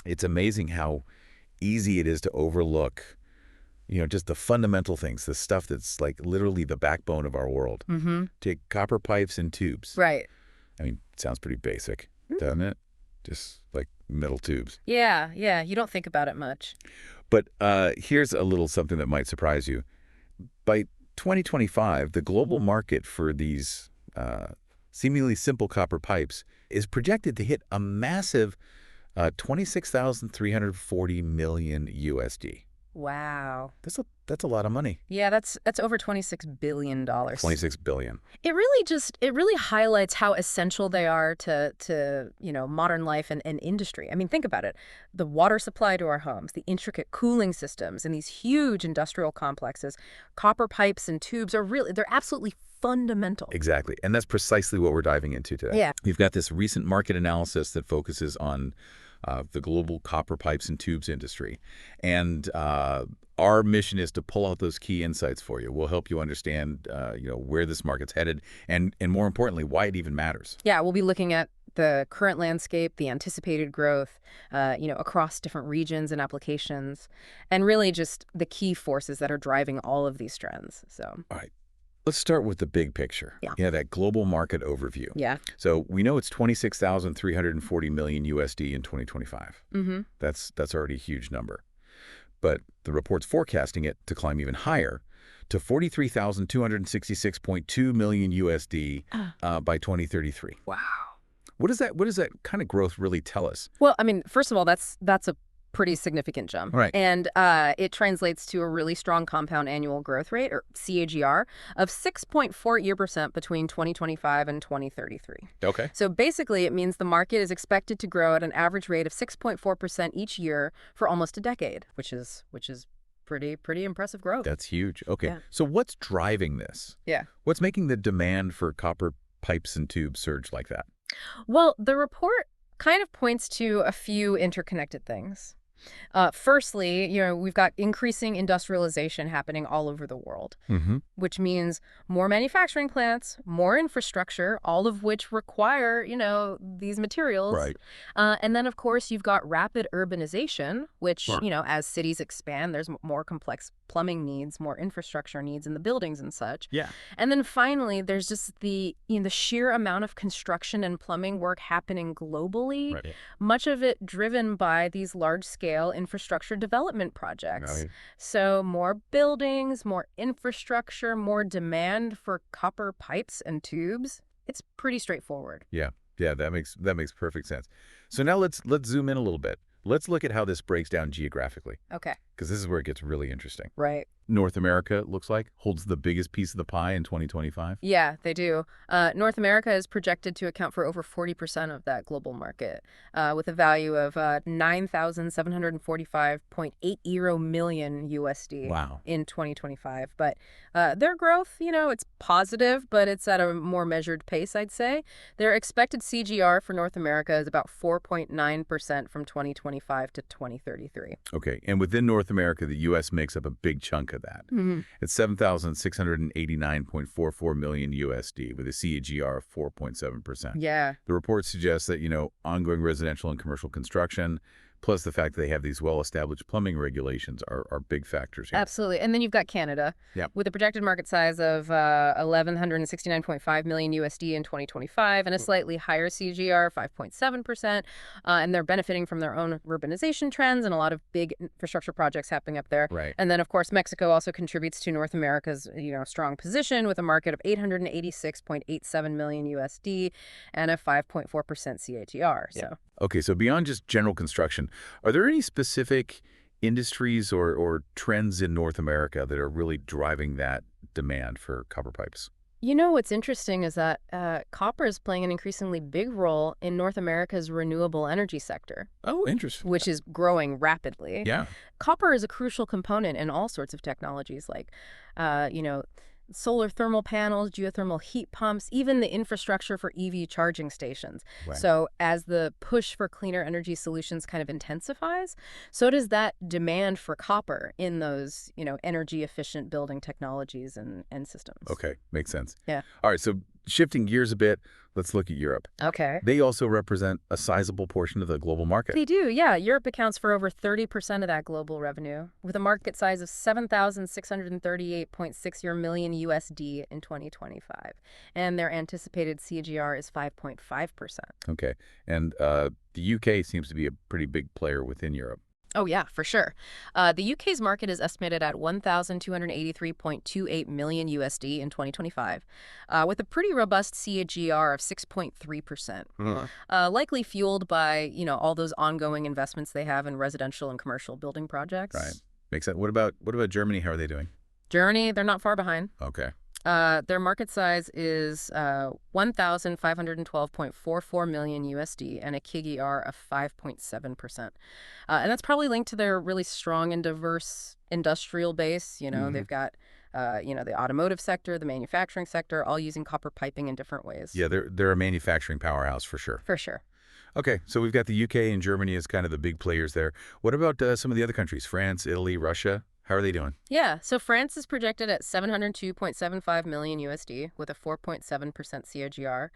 It's amazing how easy it is to overlook, just the fundamental things, the stuff that's like literally the backbone of our world. Mm-hmm. Take copper pipes and tubes. Right. I mean, it sounds pretty basic, doesn't it? Just like metal tubes. Yeah, yeah. You don't think about it much. But here's a little something that might surprise you. By 2025, the global market for these seemingly simple copper pipes is projected to hit a massive 26,340 million USD. Wow. That's a lot of money. Yeah, that's over $26 billion. 26 billion. It really highlights how essential they are to modern life and industry. I mean, think about it. The water supply to our homes, the intricate cooling systems in these huge industrial complexes, copper pipes and tubes they're absolutely fundamental. Exactly. And that's precisely what we're diving into today. Yeah. We've got this recent market analysis that focuses on the global copper pipes and tubes industry. And our mission is to pull out those key insights for you. We'll help you understand, where this market's headed and more importantly, why it even matters. Yeah, we'll be looking at the current landscape, the anticipated growth, across different regions and applications, and really just the key forces that are driving all of these trends. So. All right. Let's start with the big picture. Yeah. That global market overview. Yeah. So we know it's 26,340 million USD in 2025. Mm-hmm. That's already a huge number. But the report's forecasting it to climb even higher to 43,266.2 million USD by 2033. Wow. What does that kind of growth really tell us? Well, I mean, first of all, that's a pretty significant jump. Right. And it translates to a really strong compound annual growth rate, or CAGR, of 6.4% between 2025 and 2033. Okay. So basically, it means the market is expected to grow at an average rate of 6.4% each year for almost a decade, which is pretty impressive growth. That's huge. Okay. Yeah. So what's driving this? Yeah. What's making the demand for copper pipes and tubes surge like that? Well, the report kind of points to a few interconnected things. Firstly, we've got increasing industrialization happening all over the world, which means more manufacturing plants, more infrastructure, all of which require, these materials. Right. And then, of course, you've got rapid urbanization, which, Sure. As cities expand, there's more complex plumbing needs, more infrastructure needs in the buildings and such. Yeah. And then finally, there's just the sheer amount of construction and plumbing work happening globally, Right. much of it driven by these large-scale infrastructure development projects. Right. So more buildings, more infrastructure, more demand for copper pipes and tubes. It's pretty straightforward. Yeah. Yeah, that makes perfect sense. So now let's zoom in a little bit. Let's look at how this breaks down geographically, Okay. because this is where it gets really interesting. Right. North America, it looks like, holds the biggest piece of the pie in 2025. Yeah, they do. North America is projected to account for over 40% of that global market, with a value of 9,745.80 million USD Wow. in 2025. But their growth, it's positive, but it's at a more measured pace, I'd say. Their expected CGR for North America is about 4.9% from 2025 to 2033. Okay, and within North America, the U.S. makes up a big chunk of that. Mm-hmm. It's 7,689.44 million USD with a CAGR of 4.7%. Yeah. The report suggests that, ongoing residential and commercial construction, plus the fact that they have these well-established plumbing regulations are big factors here. Absolutely. And then you've got Canada, Yep. with a projected market size of 1,169.5 million USD in 2025 and a slightly higher CGR, 5.7%. And they're benefiting from their own urbanization trends and a lot of big infrastructure projects happening up there. Right. And then, of course, Mexico also contributes to North America's, strong position with a market of 886.87 million USD and a 5.4% CAGR. Yeah. So. Okay, so beyond just general construction, are there any specific industries or trends in North America that are really driving that demand for copper pipes? What's interesting is that copper is playing an increasingly big role in North America's renewable energy sector, Oh, interesting. which is growing rapidly. Yeah. Copper is a crucial component in all sorts of technologies like, solar thermal panels, geothermal heat pumps, even the infrastructure for EV charging stations. Right. So as the push for cleaner energy solutions kind of intensifies, so does that demand for copper in those, energy efficient building technologies and systems. Okay, makes sense. Yeah. All right, so shifting gears a bit, let's look at Europe. Okay. They also represent a sizable portion of the global market. They do, yeah. Europe accounts for over 30% of that global revenue, with a market size of 7,638.60 million USD in 2025. And their anticipated CAGR is 5.5%. Okay. And the UK seems to be a pretty big player within Europe. Oh, yeah, for sure. The UK's market is estimated at 1,283.28 million USD in 2025, with a pretty robust CAGR of 6.3%, likely fueled by, all those ongoing investments they have in residential and commercial building projects. Right. Makes sense. What about Germany? How are they doing? Germany, they're not far behind. Okay. Their market size is 1,512.44 million USD and a CAGR of 5.7%. And that's probably linked to their really strong and diverse industrial base. They've got, the automotive sector, the manufacturing sector, all using copper piping in different ways. Yeah, they're a manufacturing powerhouse for sure. For sure. Okay, so we've got the UK and Germany as kind of the big players there. What about some of the other countries? France, Italy, Russia? How are they doing? Yeah, so France is projected at 702.75 million USD with a 4.7% CAGR.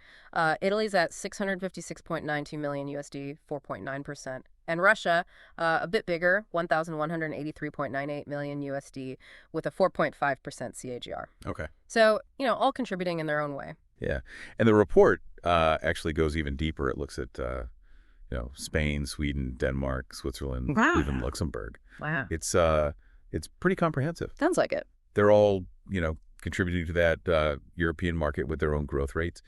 Italy's at 656.92 million USD, 4.9%. And Russia, a bit bigger, 1,183.98 million USD with a 4.5% CAGR. Okay. So, all contributing in their own way. Yeah. And the report actually goes even deeper. It looks at, Spain, Sweden, Denmark, Switzerland, Wow. even Luxembourg. Wow. It's pretty comprehensive. Sounds like it. They're all, contributing to that European market with their own growth rates.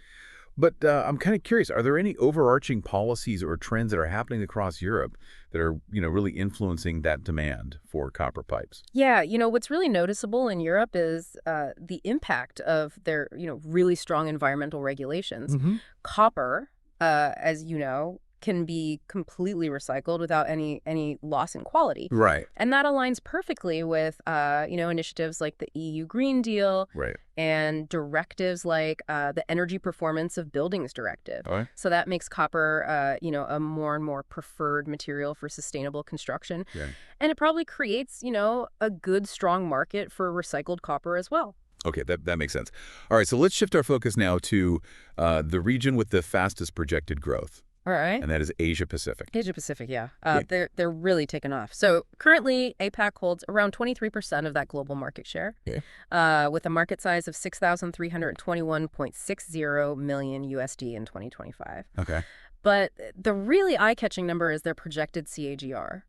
But I'm kind of curious, are there any overarching policies or trends that are happening across Europe that are, really influencing that demand for copper pipes? Yeah, what's really noticeable in Europe is the impact of their, really strong environmental regulations. Copper, as you know, can be completely recycled without any loss in quality. Right. And that aligns perfectly with, initiatives like the EU Green Deal Right. and directives like the Energy Performance of Buildings Directive. All right. So that makes copper, a more and more preferred material for sustainable construction. Yeah. And it probably creates, a good, strong market for recycled copper as well. Okay, that makes sense. All right, so let's shift our focus now to the region with the fastest projected growth. All right. And that is Asia Pacific. Asia Pacific, yeah. They're really taking off. So currently, APAC holds around 23% of that global market share, with a market size of 6,321.60 million USD in 2025. Okay. But the really eye-catching number is their projected CAGR.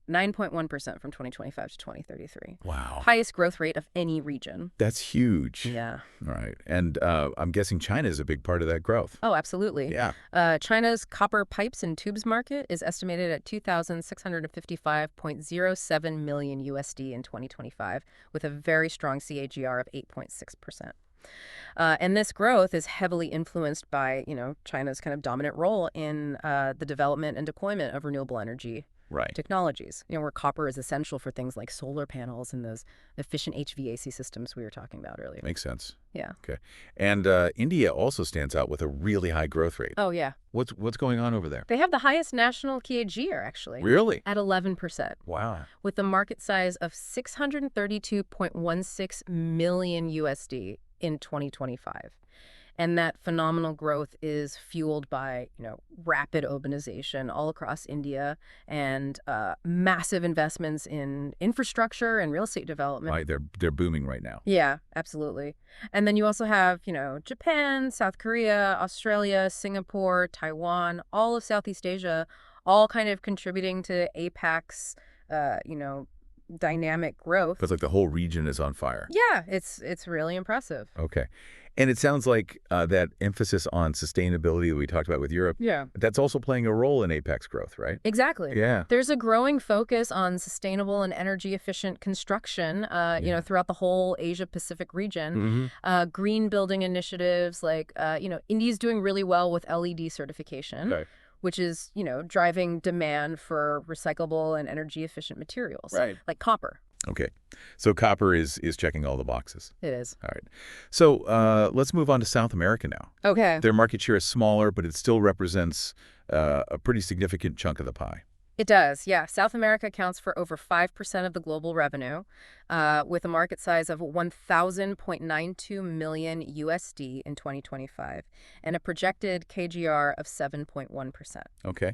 9.1% from 2025 to 2033. Wow. Highest growth rate of any region. That's huge. Yeah. All right. And I'm guessing China is a big part of that growth. Oh, absolutely. Yeah. China's copper pipes and tubes market is estimated at 2,655.07 million USD in 2025, with a very strong CAGR of 8.6%. And this growth is heavily influenced by, China's kind of dominant role in the development and deployment of renewable energy technologies, where copper is essential for things like solar panels and those efficient HVAC systems we were talking about earlier. Makes sense. Yeah. Okay. And India also stands out with a really high growth rate. Oh, yeah. What's going on over there? They have the highest national CAGR, actually. Really? At 11%. Wow. With a market size of 632.16 million USD in 2025. And that phenomenal growth is fueled by, rapid urbanization all across India and massive investments in infrastructure and real estate development. Right, they're booming right now. Yeah, absolutely. And then you also have, Japan, South Korea, Australia, Singapore, Taiwan, all of Southeast Asia, all kind of contributing to APAC's, dynamic growth. Feels like the whole region is on fire. Yeah, it's really impressive. Okay. And it sounds like that emphasis on sustainability that we talked about with Europe, that's also playing a role in APEC's growth, right? Exactly. Yeah. There's a growing focus on sustainable and energy-efficient construction, throughout the whole Asia-Pacific region. Green building initiatives like, India's doing really well with LED certification. Which is, driving demand for recyclable and energy-efficient materials, like copper. Okay. So copper is checking all the boxes. It is. All right. So let's move on to South America now. Okay. Their market share is smaller, but it still represents a pretty significant chunk of the pie. It does, yeah. South America accounts for over 5% of the global revenue, with a market size of 1,092 million USD in 2025 and a projected CAGR of 7.1%. Okay.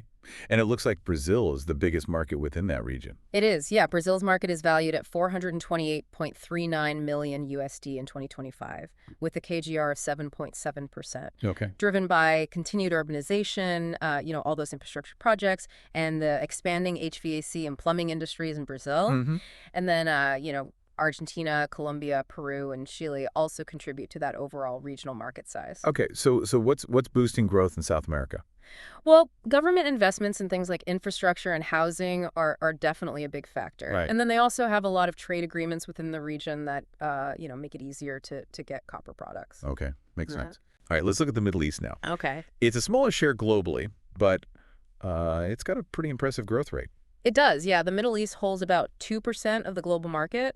And it looks like Brazil is the biggest market within that region. It is, yeah. Brazil's market is valued at 428.39 million USD in 2025, with a KGR of 7.7%, Okay. driven by continued urbanization, all those infrastructure projects, and the expanding HVAC and plumbing industries in Brazil. hmm And then, Argentina, Colombia, Peru, and Chile also contribute to that overall regional market size. Okay. So what's boosting growth in South America? Well, government investments in things like infrastructure and housing are definitely a big factor. Right. And then they also have a lot of trade agreements within the region that, make it easier to get copper products. Okay. Makes Yeah. sense. All right. Let's look at the Middle East now. Okay. It's a smaller share globally, but it's got a pretty impressive growth rate. It does, yeah. The Middle East holds about 2% of the global market,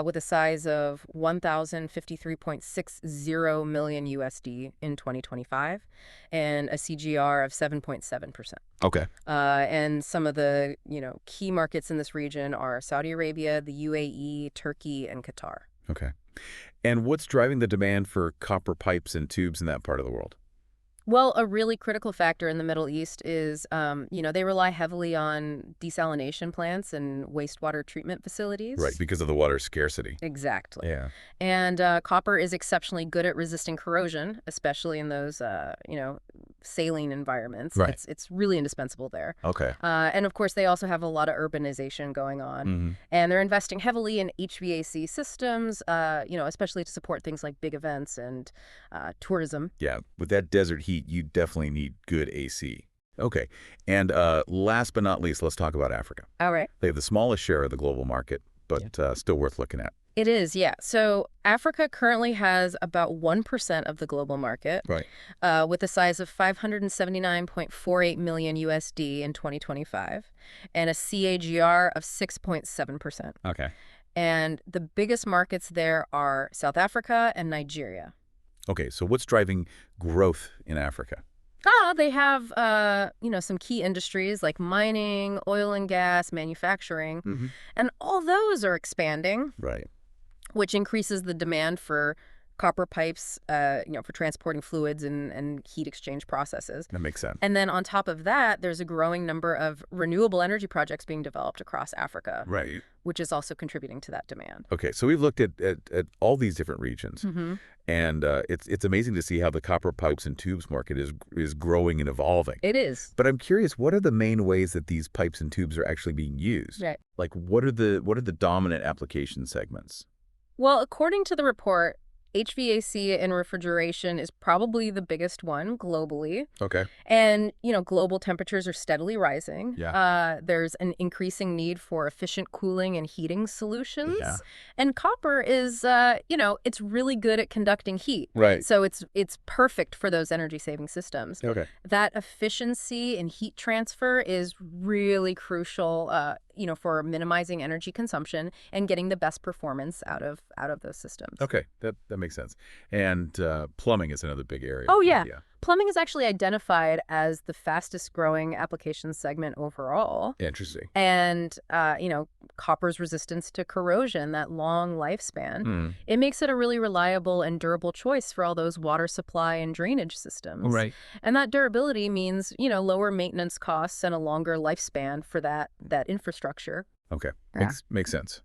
with a size of 1,053.60 million USD in 2025 and a CGR of 7.7%. Okay. And some of the, key markets in this region are Saudi Arabia, the UAE, Turkey, and Qatar. Okay. And what's driving the demand for copper pipes and tubes in that part of the world? Well, a really critical factor in the Middle East is, they rely heavily on desalination plants and wastewater treatment Right, facilities. because of the water scarcity. Exactly. Yeah. And copper is exceptionally good at resisting corrosion, especially in those, saline environments. Right. It's really indispensable there. Okay. And of course, they also have a lot of urbanization going on. hmm And they're investing heavily in HVAC systems, especially to support things like big events and tourism. Yeah. With that desert heat, you definitely need good AC. Okay. And last but not least, let's talk about Africa. All right. They have the smallest share of the global market, but still worth looking at. It is, yeah. So Africa currently has about 1% of the global market, Right. with a size of 579.48 million USD in 2025 and a CAGR of 6.7%. Okay. And the biggest markets there are South Africa and Nigeria. Okay. So what's driving growth in Africa? They have, some key industries like mining, oil and gas, manufacturing, hmm and all those are expanding, Right. which increases the demand for copper pipes, for transporting fluids and heat exchange processes. That makes sense. And then on top of that, there's a growing number of renewable energy projects being developed across Africa, Right. which is also contributing to that demand. Okay. So we've looked at all these different regions. Hmm. And it's amazing to see how the copper pipes and tubes market is growing and evolving. It is. But I'm curious, what are the main ways that these pipes and tubes are actually being used? Right. Like, what are the dominant application segments? Well, according to the report, HVAC and refrigeration is probably the biggest one globally. Okay. And, global temperatures are steadily rising. Yeah. There's an increasing need for efficient cooling and heating solutions. Yeah. And copper is, it's really good at conducting heat. Right. So it's perfect for those energy-saving systems. Okay. That efficiency and heat transfer is really crucial, for minimizing energy consumption and getting the best performance out of those systems. Okay. That makes sense. And plumbing is another big area. Oh, yeah. Plumbing is actually identified as the fastest growing application segment overall. Interesting. And, copper's resistance to corrosion, that long lifespan, Hmm. it makes it a really reliable and durable choice for all those water supply and drainage systems. Right. And that durability means, lower maintenance costs and a longer lifespan for that infrastructure. Okay. Yeah. Makes sense.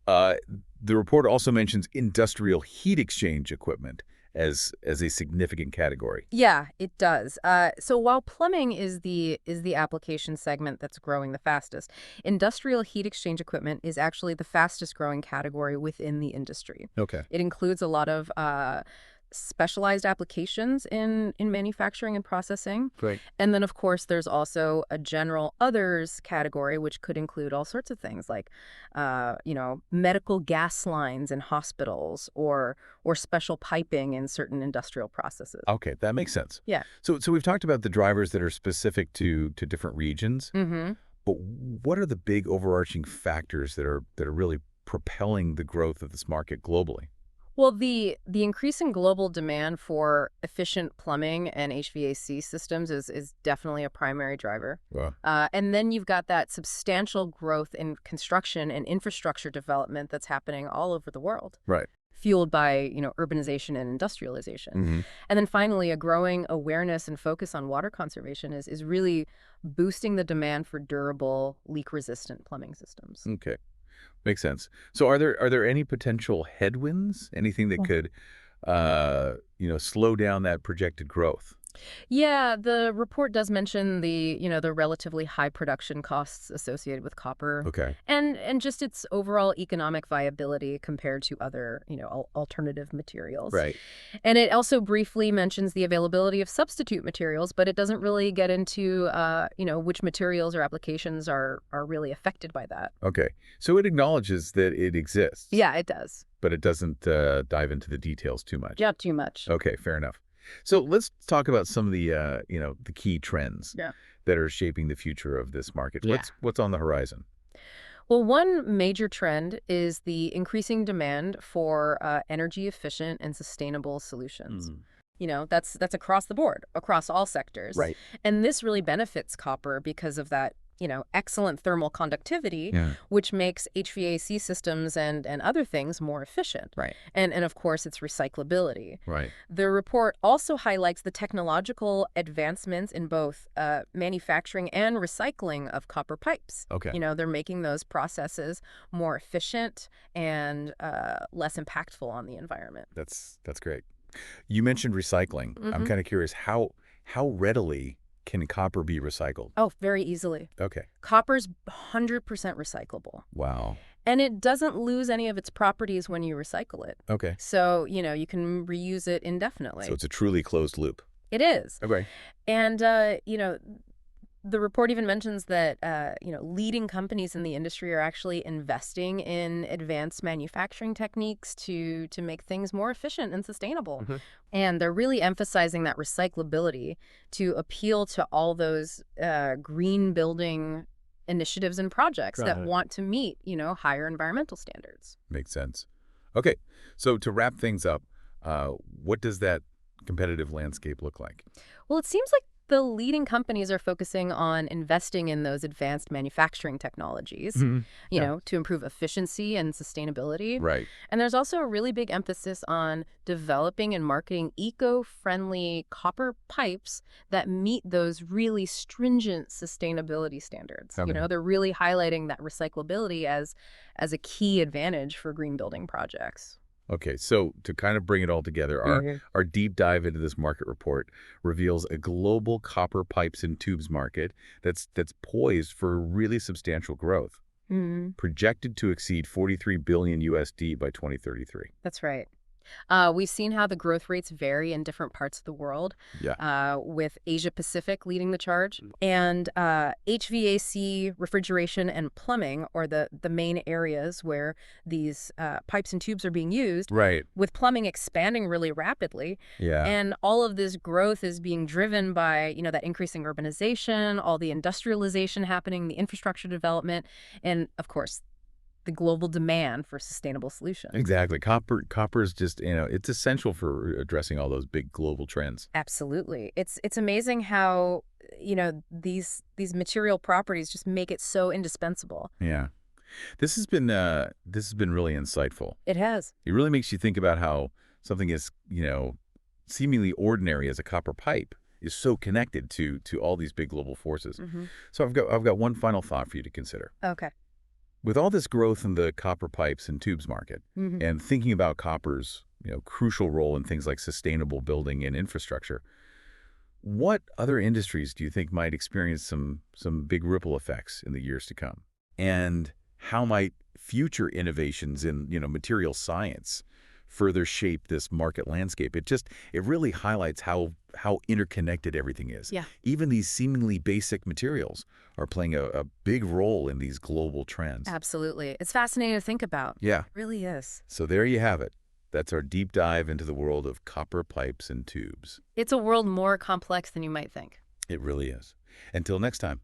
The report also mentions industrial heat exchange equipment as a significant category. Yeah, it does. So while plumbing is the application segment that's growing the fastest, industrial heat exchange equipment is actually the fastest growing category within the industry. Okay. It includes a lot of specialized applications in manufacturing and processing. Great. And then, of course, there's also a general others category, which could include all sorts of things like, medical gas lines in hospitals or special piping in certain industrial processes. Okay, that makes sense. Yeah. So we've talked about the drivers that are specific to different regions, Mm-hmm. but what are the big overarching factors that are really propelling the growth of this market globally? Well, the increasing global demand for efficient plumbing and HVAC systems is definitely a primary driver. Wow. And then you've got that substantial growth in construction and infrastructure development that's happening all over the world, Right. fueled by, urbanization and industrialization. Hmm. And then finally, a growing awareness and focus on water conservation is really boosting the demand for durable, leak-resistant plumbing systems. Okay. Makes sense. So are there any potential headwinds? Anything that could slow down that projected growth? Yeah, the report does mention the relatively high production costs associated with copper Okay. and just its overall economic viability compared to other, alternative materials. Right. And it also briefly mentions the availability of substitute materials, but it doesn't really get into, which materials or applications are really affected by that. Okay. So it acknowledges that it exists, Yeah, it does. but it doesn't dive into the details too much. Yeah, too much. Okay, fair enough. So let's talk about some of the key trends Yeah. that are shaping the future of this market. Yeah. What's on the horizon? Well, one major trend is the increasing demand for energy efficient and sustainable solutions. Mm. That's across the board, across all sectors. Right. And this really benefits copper because of that, excellent thermal conductivity, Yeah. which makes HVAC systems and other things more efficient. Right. And of course, its recyclability. Right. The report also highlights the technological advancements in both manufacturing and recycling of copper pipes. Okay. They're making those processes more efficient and less impactful on the environment. That's great. You mentioned recycling. I'm Hmm. kind of curious how readily can copper be recycled? Oh, very easily. Okay. Copper's 100% recyclable, Wow. and it doesn't lose any of its properties when you recycle it. Okay. So, you can reuse it So indefinitely. it's a truly closed loop. It is. Okay. And, the report even mentions that, leading companies in the industry are actually investing in advanced manufacturing techniques to make things more efficient and sustainable. Mhm. And they're really emphasizing that recyclability to appeal to all those green building initiatives and projects that Right. want to meet, higher environmental standards. Makes sense. Okay. So to wrap things up, what does that competitive landscape look like? Well, it seems like the leading companies are focusing on investing in those advanced manufacturing technologies, Mhm. Yeah. to improve efficiency and sustainability. Right. And there's also a really big emphasis on developing and marketing eco-friendly copper pipes that meet those really stringent sustainability standards. Okay. They're really highlighting that recyclability as a key advantage for green building projects. Okay, so to kind of bring it all together, our Mhm. our deep dive into this market report reveals a global copper pipes and tubes market that's poised for really substantial growth, Mhm. projected to exceed 43 billion USD by 2033. That's right. We've seen how the growth rates vary in different parts of the world, Yeah. with Asia Pacific leading the charge. And HVAC, refrigeration, and plumbing are the main areas where these pipes and tubes are being used, Right. with plumbing expanding really rapidly. Yeah. And all of this growth is being driven by, that increasing urbanization, all the industrialization happening, the infrastructure development, and, of course, the global demand for sustainable solutions. Exactly. Copper is just, it's essential for addressing all those big global trends. Absolutely. It's amazing how, these material properties just make it so indispensable. Yeah. This has been really insightful. It has. It really makes you think about how something is, seemingly ordinary as a copper pipe is so connected to all these big global forces. Hmm. So I've got one final thought for you to consider. Okay. With all this growth in the copper pipes and tubes market, Hmm. and thinking about copper's, crucial role in things like sustainable building and infrastructure, what other industries do you think might experience some big ripple effects in the years to come? And how might future innovations in, material science further shape this market landscape? It really highlights how interconnected everything is. Yeah. Even these seemingly basic materials are playing a big role in these global trends. Absolutely. It's fascinating to think about. Yeah. It really is. So there you have it. That's our deep dive into the world of copper pipes and tubes. It's a world more complex than you might think. It really is. Until next time.